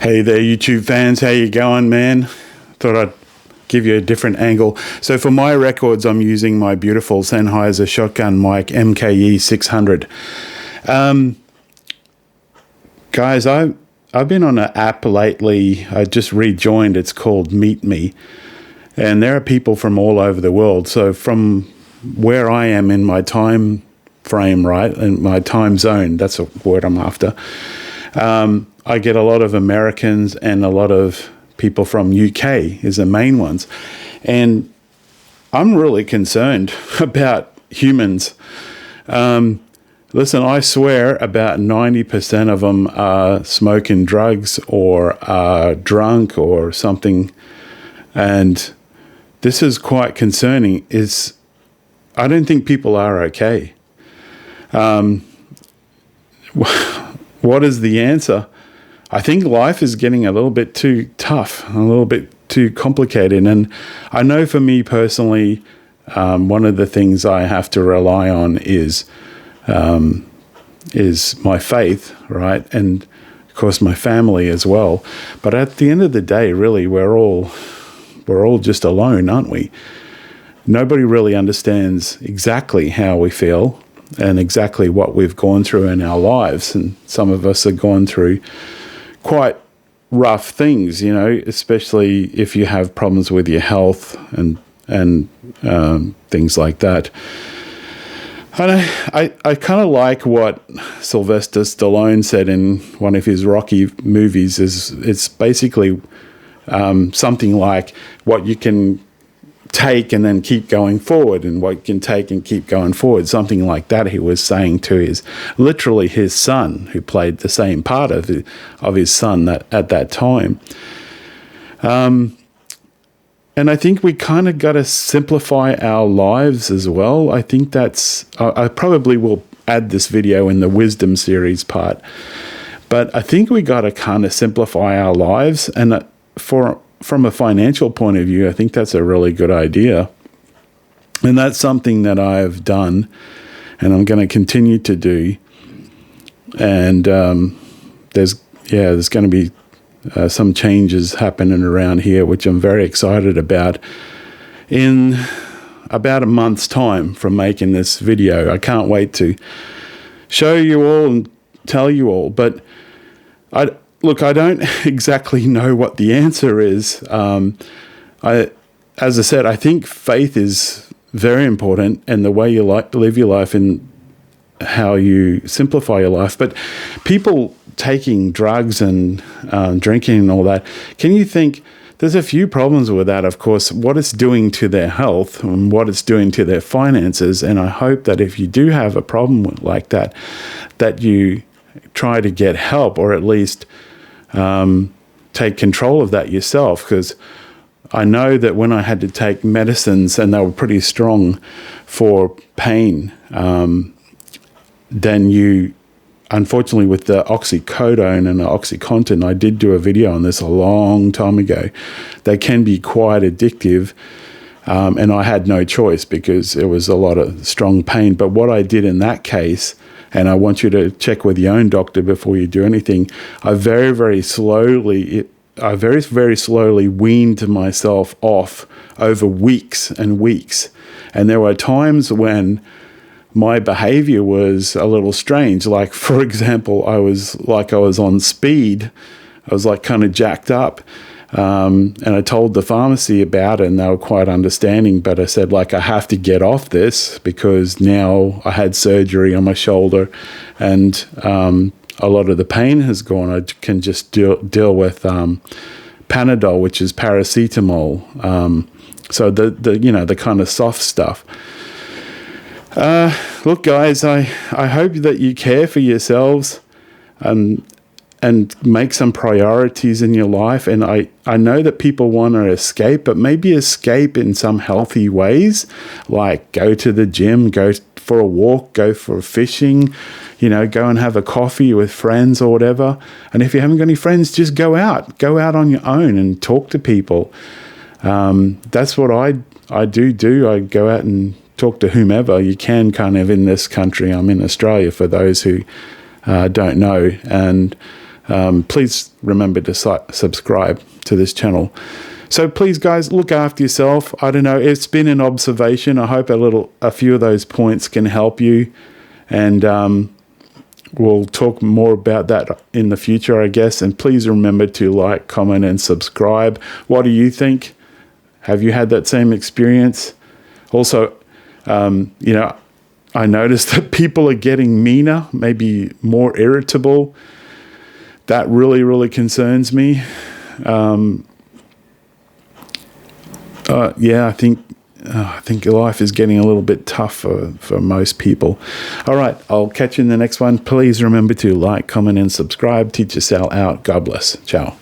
Hey there, YouTube fans. How you going, man? Thought I'd give you a different angle. So for my records, I'm using my beautiful Sennheiser shotgun mic MKE 600. Guys, I've been on an app lately. I just rejoined. It's called Meet Me. And there are people from all over the world. So from where I am in my time frame, right, in my time zone, that's a word I'm after, I get a lot of Americans and a lot of people from UK is the main ones. And I'm really concerned about humans. Listen, I swear about 90% of them are smoking drugs or are drunk or something. And this is quite concerning. I don't think people are okay. What is the answer? I think life is getting a little bit too tough, a little bit too complicated. And I know for me personally, one of the things I have to rely on is my faith, right? And of course my family as well. But at the end of the day, really, we're all just alone, aren't we? Nobody really understands exactly how we feel and exactly what we've gone through in our lives. And some of us have gone through quite rough things, you know, especially if you have problems with your health and things like that. And I kind of like what Sylvester Stallone said in one of his Rocky movies. It's basically something like what you can take and then keep going forward, and what you can take and keep going forward. Something like that he was saying to literally his son, who played the same part of his son at that time. And I think we kind of got to simplify our lives as well. I think that's, I probably will add this video in the wisdom series part, but I think we got to kind of simplify our lives. And from a financial point of view, I think that's a really good idea. And that's something that I've done and I'm going to continue to do. And there's going to be some changes happening around here, which I'm very excited about. In about a month's time from making this video, I can't wait to show you all and tell you all. But I don't exactly know what the answer is. As I said, I think faith is very important, and the way you live your life and how you simplify your life. But people taking drugs and drinking and all that, can you think, there's a few problems with that, of course, what it's doing to their health and what it's doing to their finances. And I hope that if you do have a problem like that, that you try to get help, or at least take control of that yourself. Because I know that when I had to take medicines and they were pretty strong for pain, then you, unfortunately with the oxycodone and the OxyContin, I did do a video on this a long time ago, they can be quite addictive. And I had no choice because it was a lot of strong pain. But what I did in that case, and I want you to check with your own doctor before you do anything, I very, very slowly weaned myself off over weeks and weeks. And there were times when my behavior was a little strange. Like, for example, I was on speed. I was like kind of jacked up. And I told the pharmacy about it, and they were quite understanding. But I said, like, I have to get off this because now I had surgery on my shoulder, and a lot of the pain has gone. I can just deal with Panadol, which is paracetamol. So the kind of soft stuff. Look, guys, I hope that you care for yourselves and make some priorities in your life. And I know that people want to escape, but maybe escape in some healthy ways, like go to the gym, go for a walk, go for fishing, go and have a coffee with friends or whatever. And if you haven't got any friends, just go out on your own and talk to people. That's what I do. I go out and talk to whomever you can, kind of, in this country. I'm in Australia, for those who don't know. And please remember to subscribe to this channel. So please, guys, look after yourself. I don't know. It's been an observation. I hope a few of those points can help you. And we'll talk more about that in the future, I guess. And please remember to like, comment, and subscribe. What do you think? Have you had that same experience? Also, I noticed that people are getting meaner, maybe more irritable. That really, really concerns me. I think life is getting a little bit tough for most people. All right, I'll catch you in the next one. Please remember to like, comment, and subscribe. Teacher Sal out. God bless. Ciao.